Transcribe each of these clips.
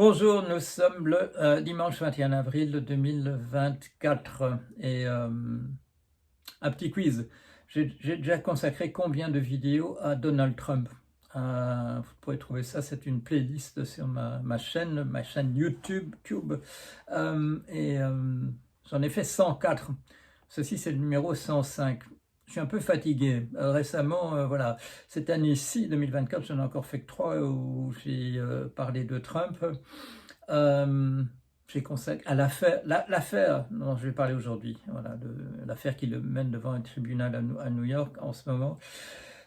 Bonjour, nous sommes le dimanche 21 avril 2024 et un petit quiz. J'ai déjà consacré combien de vidéos à Donald Trump? Vous pourrez trouver ça, c'est une playlist sur ma chaîne YouTube. J'en ai fait 104. Ceci, c'est le numéro 105. Je suis un peu fatigué. Récemment, voilà, cette année-ci, 2024, j'en ai encore fait que 3 où j'ai parlé de Trump. J'ai consacré à l'affaire dont je vais parler aujourd'hui, voilà, l'affaire qui le mène devant un tribunal à New York en ce moment.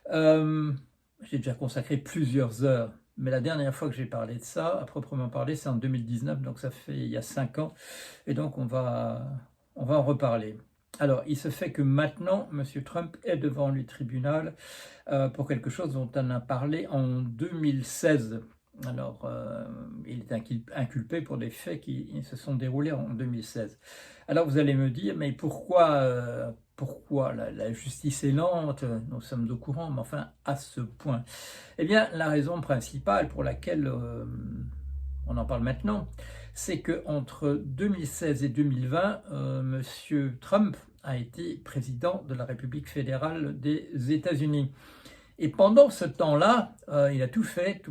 J'ai déjà consacré plusieurs heures, mais la dernière fois que j'ai parlé de ça, à proprement parler, c'est en 2019, donc ça fait il y a 5 ans, et donc on va en reparler. Alors, il se fait que maintenant, M. Trump est devant le tribunal pour quelque chose dont on a parlé en 2016. Alors, il est inculpé pour des faits qui se sont déroulés en 2016. Alors, vous allez me dire, mais pourquoi la justice est lente? Nous sommes au courant, mais enfin, à ce point. Eh bien, la raison principale pour laquelle on en parle maintenant, c'est qu'entre 2016 et 2020, M. Trump a été président de la République fédérale des États-Unis. Et pendant ce temps-là, il a tout fait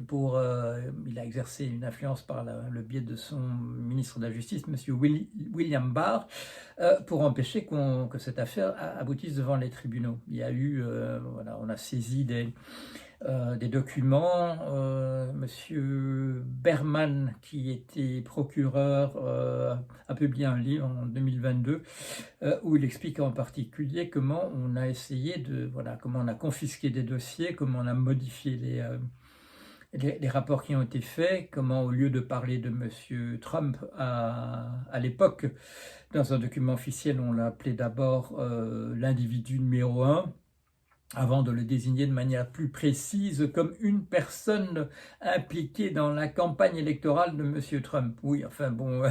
il a exercé une influence par le biais de son ministre de la Justice, M. William Barr, pour empêcher que cette affaire aboutisse devant les tribunaux. Il y a eu, voilà, on a saisi des documents. Monsieur Berman, qui était procureur, a publié un livre en 2022 où il explique en particulier comment on a essayé comment on a confisqué des dossiers, comment on a modifié les rapports qui ont été faits, comment au lieu de parler de Monsieur Trump à l'époque, dans un document officiel, on l'a appelé d'abord l'individu numéro 1, avant de le désigner de manière plus précise comme une personne impliquée dans la campagne électorale de M. Trump. Oui, enfin bon,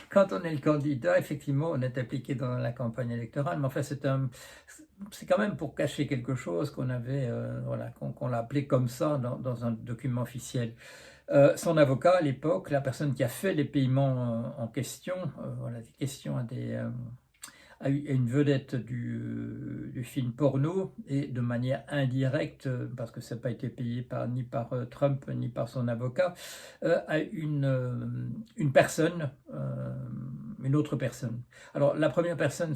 quand on est le candidat, effectivement, on est impliqué dans la campagne électorale, mais enfin c'est quand même pour cacher quelque chose qu'on avait, voilà, qu'on l'a appelé comme ça dans un document officiel. Son avocat à l'époque, la personne qui a fait les paiements en question, voilà, des questions à une vedette du film porno, et de manière indirecte, parce que ça n'a pas été payé ni par Trump ni par son avocat, à une personne, une autre personne. Alors la première personne,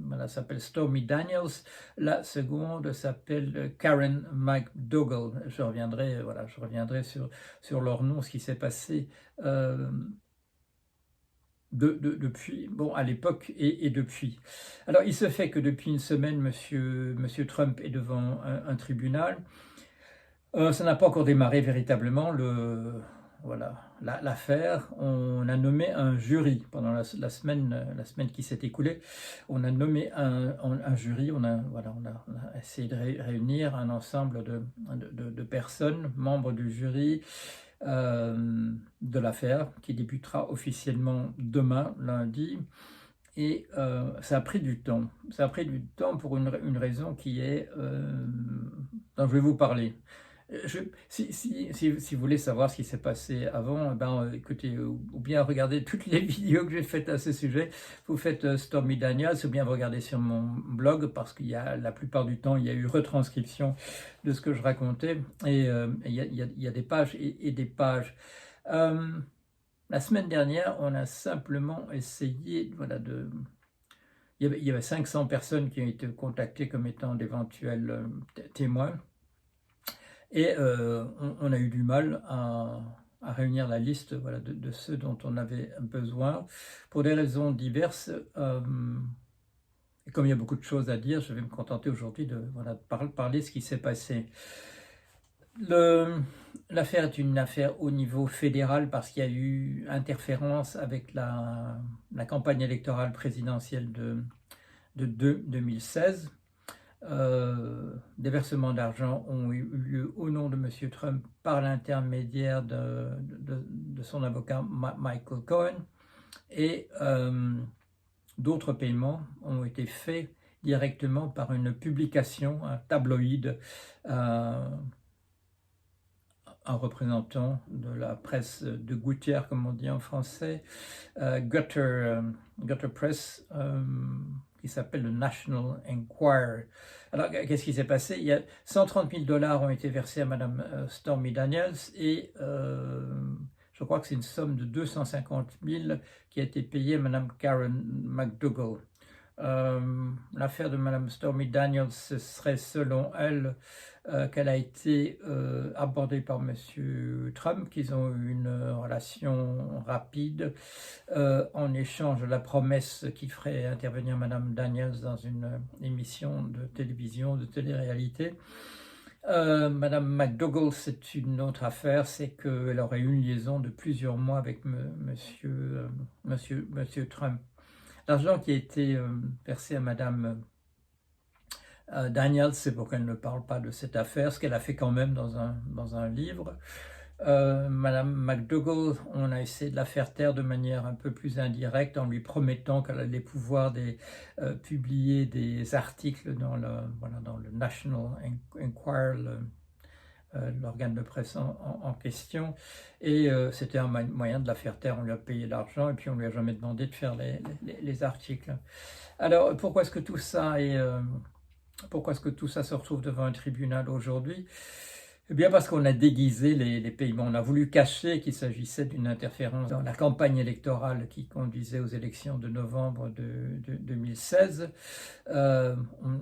voilà, s'appelle Stormy Daniels, la seconde s'appelle Karen McDougal. Je reviendrai sur leur nom, ce qui s'est passé depuis, bon, à l'époque et depuis. Alors, il se fait que depuis une semaine, monsieur Trump est devant un tribunal. Ça n'a pas encore démarré véritablement voilà, l'affaire. On a nommé un jury pendant la semaine qui s'est écoulée. On a nommé un jury. On a essayé de réunir un ensemble de personnes, membres du jury, de l'affaire, qui débutera officiellement demain, lundi. Et ça a pris du temps. Ça a pris du temps pour une raison qui est dont je vais vous parler. Si vous voulez savoir ce qui s'est passé avant, écoutez, ou bien regardez toutes les vidéos que j'ai faites à ce sujet. Vous faites Stormy Daniels, ou bien vous regardez sur mon blog, parce qu'il y a, la plupart du temps, il y a eu retranscription de ce que je racontais, et il y a des pages et des pages. La semaine dernière, on a simplement essayé, voilà, il y avait 500 personnes qui ont été contactées comme étant d'éventuels témoins. Et on a eu du mal à réunir la liste, voilà, de ceux dont on avait besoin, pour des raisons diverses. Et comme il y a beaucoup de choses à dire, je vais me contenter aujourd'hui de parler de ce qui s'est passé. L'affaire est une affaire au niveau fédéral parce qu'il y a eu interférence avec la campagne électorale présidentielle de 2016. Des versements d'argent ont eu lieu au nom de M. Trump par l'intermédiaire de son avocat Michael Cohen, et d'autres paiements ont été faits directement par une publication, un tabloïd, un représentant de la presse de gouttière, comme on dit en français, Gutter Press, qui s'appelle le National Enquirer. Alors, qu'est-ce qui s'est passé? Il y a 130 000 $ ont été versés à Madame Stormy Daniels et je crois que c'est une somme de 250 000 qui a été payée à Madame Karen McDougal. L'affaire de Madame Stormy Daniels, ce serait selon elle qu'elle a été abordée par Monsieur Trump, qu'ils ont eu une relation rapide en échange de la promesse qu'il ferait intervenir Madame Daniels dans une émission de télévision, de télé-réalité. Madame McDougal, c'est une autre affaire, c'est qu'elle aurait eu une liaison de plusieurs mois avec Monsieur Trump. L'argent qui a été versé à Madame Daniels, c'est pour qu'elle ne parle pas de cette affaire, ce qu'elle a fait quand même dans un livre. Madame McDougal, on a essayé de la faire taire de manière un peu plus indirecte en lui promettant qu'elle allait pouvoir publier des articles dans le National Enquirer, l'organe de presse en question, et c'était un moyen de la faire taire. On lui a payé l'argent et puis on lui a jamais demandé de faire les articles. Alors pourquoi est-ce que tout ça se retrouve devant un tribunal aujourd'hui? Eh bien parce qu'on a déguisé les paiements, on a voulu cacher qu'il s'agissait d'une interférence dans la campagne électorale qui conduisait aux élections de novembre de 2016. Il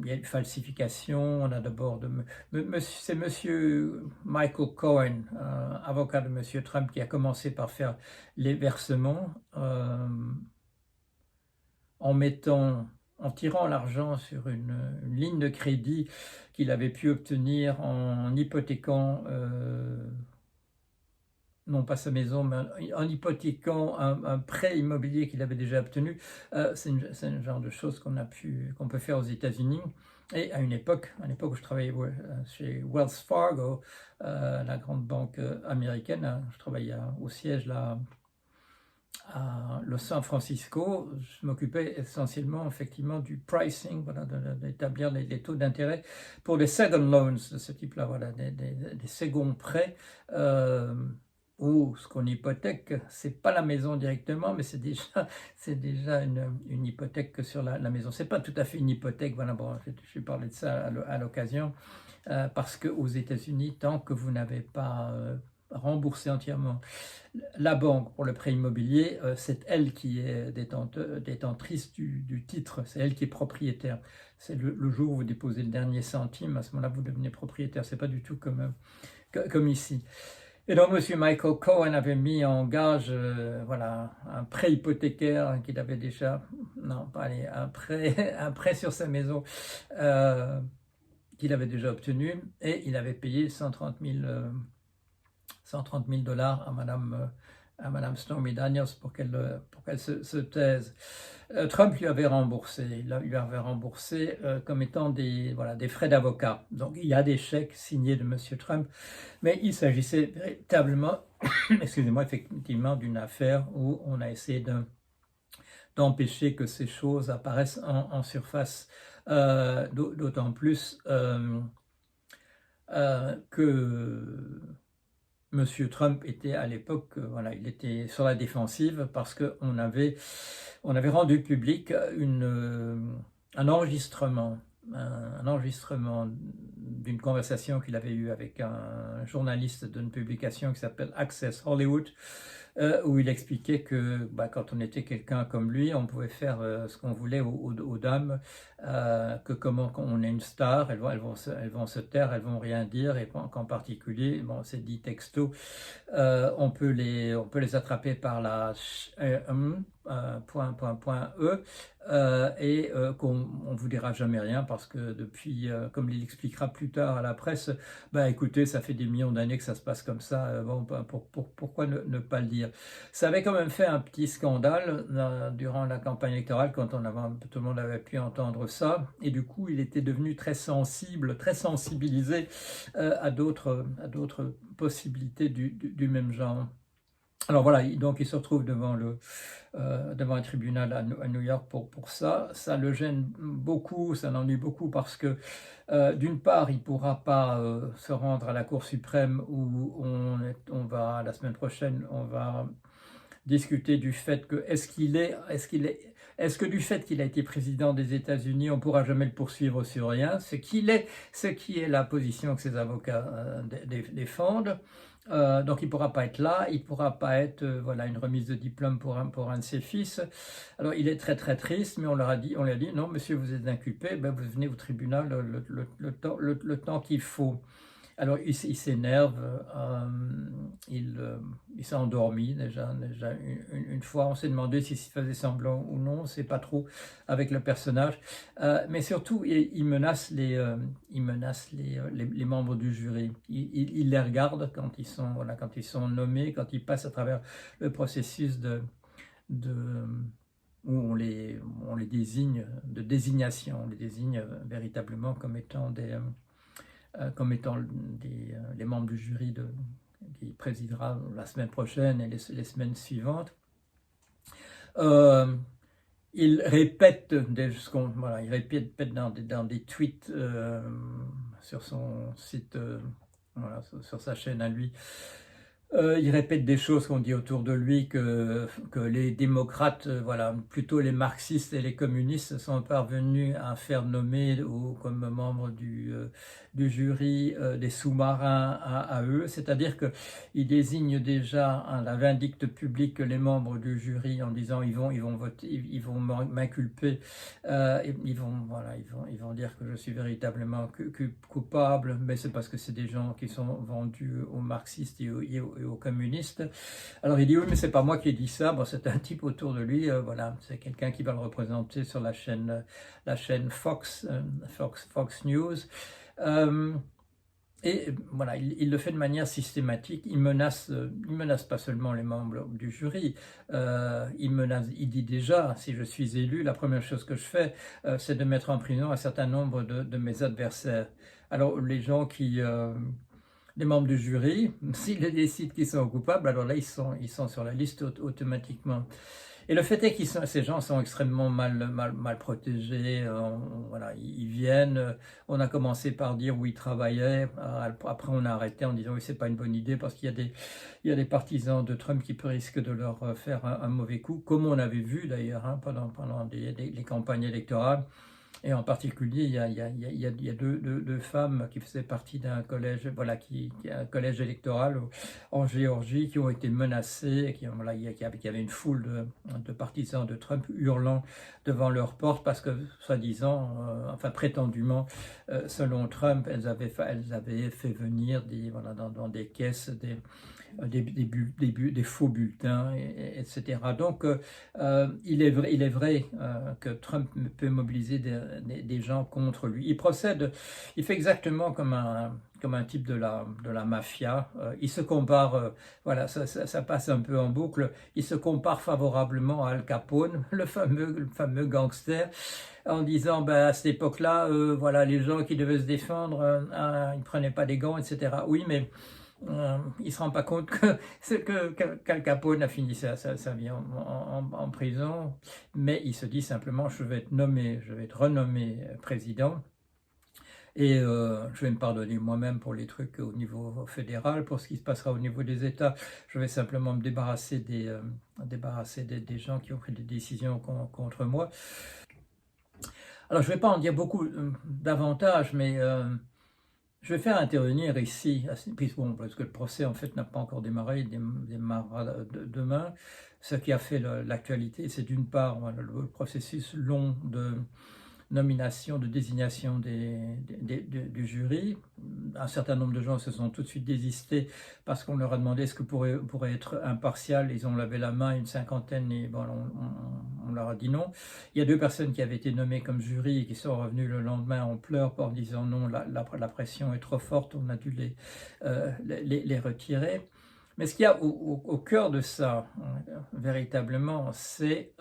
y a eu falsification, on a d'abord c'est monsieur Michael Cohen, avocat de monsieur Trump, qui a commencé par faire les versements en tirant l'argent sur une ligne de crédit qu'il avait pu obtenir en hypothéquant, non pas sa maison, mais en hypothéquant un prêt immobilier qu'il avait déjà obtenu. C'est le genre de choses qu'on peut faire aux États-Unis. Et à une époque où je travaillais chez Wells Fargo, la grande banque américaine, je travaillais au siège là, à San Francisco, je m'occupais essentiellement effectivement du pricing, d'établir les taux d'intérêt pour les second loans de ce type-là, des seconds prêts où ce qu'on hypothèque, c'est pas la maison directement, mais c'est déjà une hypothèque sur la maison. C'est pas tout à fait une hypothèque, je vais parler de ça à l'occasion, parce qu'aux États-Unis, tant que vous n'avez pas rembourser entièrement la banque pour le prêt immobilier, c'est elle qui est détentrice du titre, c'est elle qui est propriétaire. C'est le jour où vous déposez le dernier centime, à ce moment-là vous devenez propriétaire, c'est pas du tout comme ici. Et donc M. Michael Cohen avait mis en gage un prêt hypothécaire qu'il avait déjà, un prêt sur sa maison qu'il avait déjà obtenu, et il avait payé 130 000 $ à Madame Stormy Daniels pour qu'elle se taise. Trump lui avait remboursé, comme étant des frais d'avocat. Donc il y a des chèques signés de Monsieur Trump, mais il s'agissait véritablement, effectivement, d'une affaire où on a essayé d'empêcher que ces choses apparaissent en surface, d'autant plus que Monsieur Trump était à l'époque, il était sur la défensive parce qu'on avait rendu public un enregistrement d'une conversation qu'il avait eue avec un journaliste d'une publication qui s'appelle Access Hollywood, où il expliquait que quand on était quelqu'un comme lui, on pouvait faire ce qu'on voulait aux dames, que comment on est une star, elles vont se taire, elles vont rien dire, et qu'en particulier, c'est dit texto, on peut les attraper par la et qu'on vous dira jamais rien parce que depuis, comme il expliquera plus tard à la presse, écoutez, ça fait des millions d'années que ça se passe comme ça, pourquoi ne pas le dire? Ça avait quand même fait un petit scandale durant la campagne électorale quand tout le monde avait pu entendre ça, et du coup il était devenu très sensibilisé à d'autres possibilités du même genre. Alors voilà, donc il se retrouve devant un tribunal à New York pour ça. Ça le gêne beaucoup, ça l'ennuie beaucoup parce que d'une part, il ne pourra pas se rendre à la Cour suprême où on va, la semaine prochaine, on va discuter du fait que est-ce que du fait qu'il a été président des États-Unis, on ne pourra jamais le poursuivre sur rien, ce qui est la position que ses avocats défendent. Donc il ne pourra pas être là, il ne pourra pas être voilà, une remise de diplôme pour un de ses fils. Alors il est très très triste, mais on lui a dit non monsieur, vous êtes inculpé, ben, vous venez au tribunal le temps qu'il faut. Alors il s'énerve, il s'est endormi déjà une fois. On s'est demandé s'il faisait semblant ou non, on ne sait pas trop avec le personnage. Mais surtout, il menace les membres du jury. Il les regarde quand ils sont, voilà, quand ils sont nommés, quand ils passent à travers le processus de où on les désigne, de désignation. On les désigne véritablement comme étant les membres du jury qui présidera la semaine prochaine et les semaines suivantes. Il répète il répète dans des tweets sur son site, voilà, sur sa chaîne à lui. Il répète des choses qu'on dit autour de lui, que les démocrates, voilà, plutôt les marxistes et les communistes sont parvenus à faire nommer comme membres du jury des sous-marins à eux, c'est-à-dire qu'il désigne déjà la vindicte publique les membres du jury en disant ils vont voter, ils vont m'inculper, ils vont dire que je suis véritablement coupable, mais c'est parce que c'est des gens qui sont vendus aux marxistes et aux communistes. Alors il dit oui mais c'est pas moi qui ai dit ça, bon, c'est un type autour de lui, voilà, c'est quelqu'un qui va le représenter sur la chaîne Fox News. Et voilà, il le fait de manière systématique. Il menace pas seulement les membres du jury. Il dit déjà, si je suis élu, la première chose que je fais, c'est de mettre en prison un certain nombre de mes adversaires. Alors les gens les membres du jury, s'ils décident qu'ils sont coupables, alors là ils sont sur la liste automatiquement. Et le fait est que ces gens sont extrêmement mal protégés. Voilà, ils viennent. On a commencé par dire où ils travaillaient. Après, on a arrêté en disant oui, c'est pas une bonne idée parce qu'il y a des partisans de Trump qui risquent de leur faire un mauvais coup, comme on avait vu d'ailleurs hein, pendant les campagnes électorales. Et en particulier, il y a deux femmes qui faisaient partie d'un collège, voilà, un collège électoral en Géorgie, qui ont été menacées, et voilà, il y avait une foule de partisans de Trump hurlant devant leur porte parce que, soi-disant, enfin prétendument, selon Trump, elles avaient fait venir voilà, dans des caisses des faux bulletins, etc. Donc, il est vrai que Trump peut mobiliser des gens contre lui. Il fait exactement comme un type de la mafia. Il se compare, voilà, ça passe un peu en boucle, il se compare favorablement à Al Capone, le fameux gangster, en disant, ben, à cette époque-là, voilà, les gens qui devaient se défendre, ils ne prenaient pas des gants, etc. Oui, mais il ne se rend pas compte qu'Al Capone a fini sa vie en prison, mais il se dit simplement je vais être renommé président et je vais me pardonner moi-même pour les trucs au niveau fédéral. Pour ce qui se passera au niveau des États, je vais simplement me débarrasser des gens qui ont pris des décisions contre moi. Alors je ne vais pas en dire beaucoup davantage, mais je vais faire intervenir ici, parce que le procès en fait n'a pas encore démarré, il démarrera demain. Ce qui a fait l'actualité, c'est d'une part le processus long de nomination, de désignation du jury. Un certain nombre de gens se sont tout de suite désistés parce qu'on leur a demandé est-ce que pourrait être impartial. Ils ont levé la main, une cinquantaine, et bon, on leur a dit non. Il y a 2 personnes qui avaient été nommées comme jury et qui sont revenues le lendemain en pleurs en disant non, la pression est trop forte, on a dû les retirer. Mais ce qu'il y a au cœur de ça, véritablement, c'est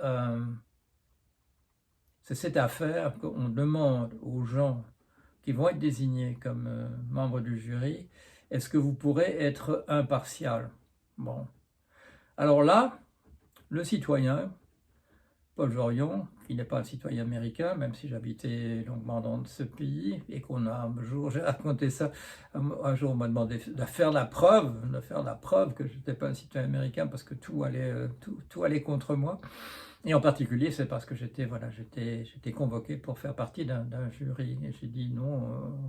cette affaire qu'on demande aux gens qui vont être désignés comme membres du jury, est-ce que vous pourrez être impartial? Bon, Alors là, le citoyen, Paul Jorion, qui n'est pas un citoyen américain, même si j'habitais longuement dans ce pays, et qu'on a un jour, j'ai raconté ça, un jour on m'a demandé de faire la preuve que je n'étais pas un citoyen américain parce que tout allait contre moi. Et en particulier, c'est parce que j'étais convoqué pour faire partie d'un jury. Et j'ai dit non,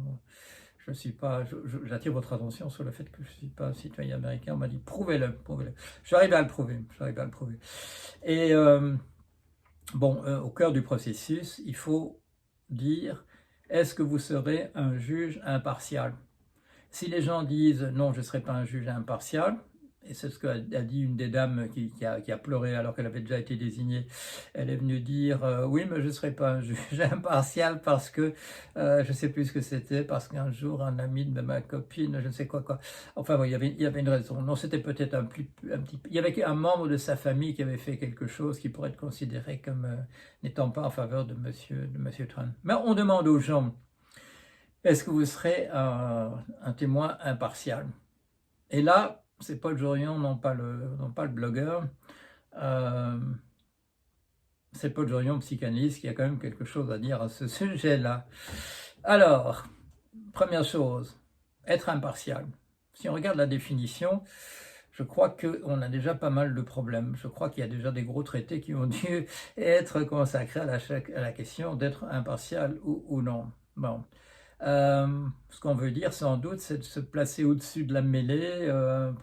je suis pas, j'attire votre attention sur le fait que je ne suis pas un citoyen américain. On m'a dit prouvez-le, prouvez-le. J'arrive à le prouver, Et bon, au cœur du processus, il faut dire, est-ce que vous serez un juge impartial? Si les gens disent non, je ne serai pas un juge impartial, et c'est ce qu'a dit une des dames qui a pleuré alors qu'elle avait déjà été désignée, elle est venue dire oui, mais je ne serai pas un juge impartial parce que je ne sais plus ce que c'était, parce qu'un jour un ami de ma copine, je ne sais quoi. Enfin, bon, il y avait une raison. Non, c'était peut-être un petit. Il y avait un membre de sa famille qui avait fait quelque chose qui pourrait être considéré comme n'étant pas en faveur de monsieur Trump. Mais on demande aux gens, est-ce que vous serez un témoin impartial? Et là, c'est Paul Jorion, non pas le blogueur, c'est Paul Jorion, psychanalyste, qui a quand même quelque chose à dire à ce sujet-là. Alors, première chose, être impartial. Si on regarde la définition, je crois qu'on a déjà pas mal de problèmes. Je crois qu'il y a déjà des gros traités qui ont dû être consacrés à la question d'être impartial ou non. Bon. Ce qu'on veut dire sans doute, c'est de se placer au-dessus de la mêlée,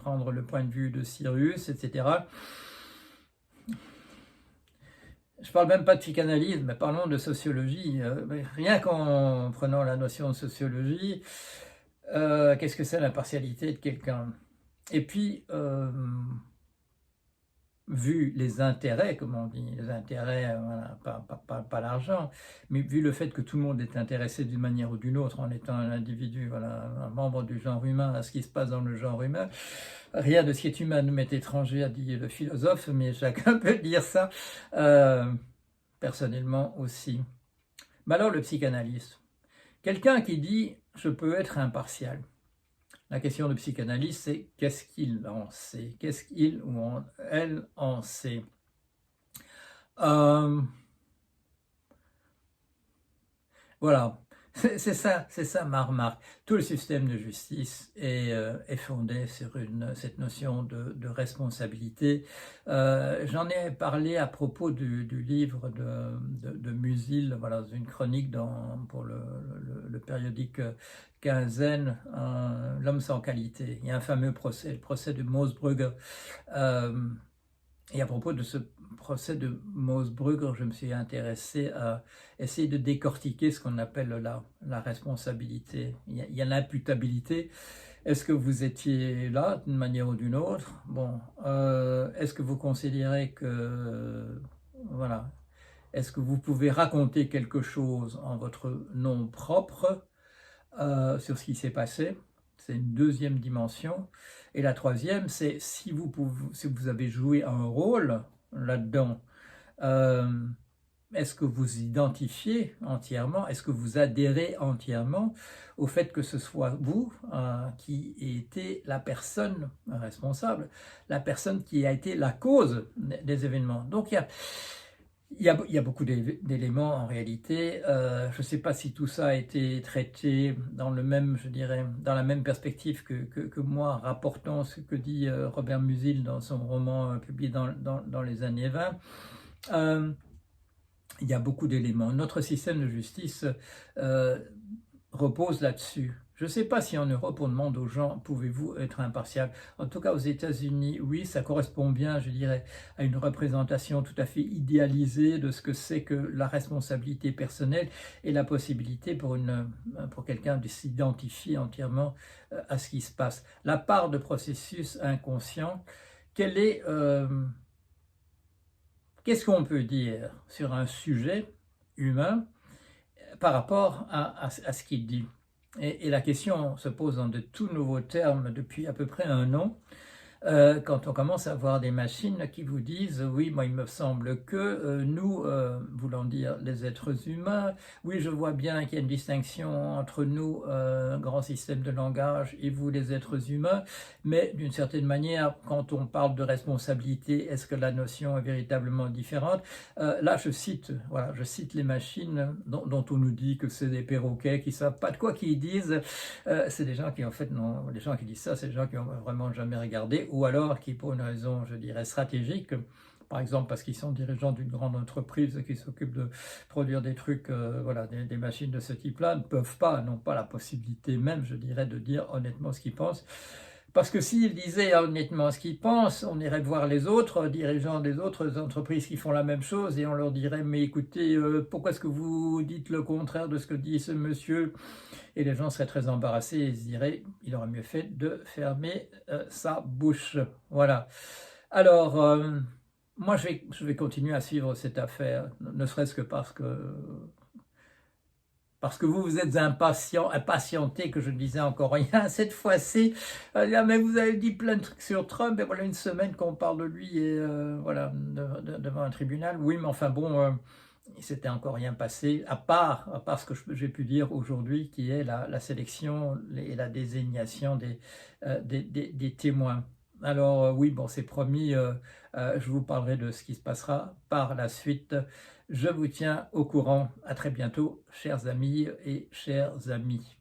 prendre le point de vue de Cyrus, etc. Je ne parle même pas de psychanalyse, mais parlons de sociologie. Rien qu'en prenant la notion de sociologie, qu'est-ce que c'est l'impartialité de quelqu'un? Et puis, vu les intérêts, comme on dit, les intérêts, voilà, pas l'argent, mais vu le fait que tout le monde est intéressé d'une manière ou d'une autre en étant un individu, voilà, un membre du genre humain, à ce qui se passe dans le genre humain, rien de ce qui est humain nous m'est étranger, a dit le philosophe, mais chacun peut dire ça, personnellement aussi. Mais alors le psychanalyste, quelqu'un qui dit « je peux être impartial ». La question de psychanalyse, c'est qu'est-ce qu'il en sait? Qu'est-ce qu'il ou elle en sait? Voilà, c'est ça ma remarque. Tout le système de justice est fondé sur cette notion de responsabilité. J'en ai parlé à propos du livre de Musil, voilà, une chronique pour le périodique Quinzaine, L'homme sans qualité. Il y a un fameux procès, le procès de Moosbrugger. Et à propos de ce procès de Moosbrugger, je me suis intéressé à essayer de décortiquer ce qu'on appelle la responsabilité. Il y a l'imputabilité. Est-ce que vous étiez là d'une manière ou d'une autre? Bon, est-ce que vous considérez que, voilà, est-ce que vous pouvez raconter quelque chose en votre nom propre sur ce qui s'est passé? C'est une deuxième dimension. Et la troisième, c'est si vous avez joué un rôle là-dedans, est-ce que vous identifiez entièrement, est-ce que vous adhérez entièrement au fait que ce soit vous qui été la personne responsable, la personne qui a été la cause des événements? Donc il y a beaucoup d'éléments en réalité. Je ne sais pas si tout ça a été traité dans je dirais, dans la même perspective que moi, rapportant ce que dit Robert Musil dans son roman publié dans les années 20. Il y a beaucoup d'éléments. Notre système de justice repose là-dessus. Je ne sais pas si en Europe on demande aux gens, pouvez-vous être impartial? En tout cas aux États-Unis, oui, ça correspond bien, je dirais, à une représentation tout à fait idéalisée de ce que c'est que la responsabilité personnelle et la possibilité pour quelqu'un de s'identifier entièrement à ce qui se passe. La part de processus inconscient, qu'est-ce qu'on peut dire sur un sujet humain par rapport à ce qu'il dit? Et la question se pose dans de tout nouveaux termes depuis à peu près un an. quand on commence à voir des machines qui vous disent: «Oui, moi il me semble que, nous, voulant dire les êtres humains, oui je vois bien qu'il y a une distinction entre nous, grand système de langage, et vous les êtres humains, mais d'une certaine manière, quand on parle de responsabilité, est-ce que la notion est véritablement différente?» Là je cite, voilà, je cite les machines dont on nous dit que c'est des perroquets qui ne savent pas de quoi qu'ils disent. C'est des gens qui en fait non, les gens qui disent ça, c'est des gens qui n'ont vraiment jamais regardé, ou alors qui pour une raison, je dirais, stratégique, par exemple parce qu'ils sont dirigeants d'une grande entreprise qui s'occupe de produire des trucs, voilà, des machines de ce type-là, ne peuvent pas, n'ont pas la possibilité même, je dirais, de dire honnêtement ce qu'ils pensent. Parce que s'ils disaient honnêtement ce qu'ils pensent, on irait voir les autres dirigeants des autres entreprises qui font la même chose et on leur dirait: «Mais écoutez, pourquoi est-ce que vous dites le contraire de ce que dit ce monsieur?» Et les gens seraient très embarrassés et se diraient: «Il aurait mieux fait de fermer sa bouche». Voilà. Alors, moi je vais continuer à suivre cette affaire, ne serait-ce que parce que vous êtes impatienté que je ne disais encore rien cette fois-ci. Ah, mais vous avez dit plein de trucs sur Trump, et voilà une semaine qu'on parle de lui, et voilà, devant un tribunal. Oui, mais enfin bon, il s'était encore rien passé, à part ce que j'ai pu dire aujourd'hui, qui est la sélection et la désignation des témoins. Alors oui, bon, c'est promis, je vous parlerai de ce qui se passera par la suite. Je vous tiens au courant. À très bientôt, chers amis et chers amis.